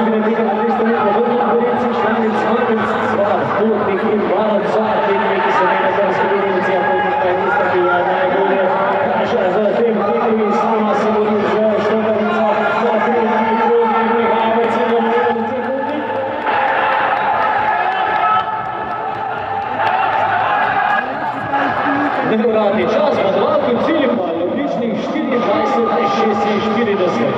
skupine tega na 200 metrov v konkurenci članic Mandelc Cvar Potnik in Marot Zara KLC KLC skupine Lucija Potnik pa je tista, ki je najbolje naša z tem tekmi sama se vodi z štokarnica na tretji progi prihaja v cilju Lucija Potnik. Neuradni čas, pa 2 cilj pa odličnih 24:46.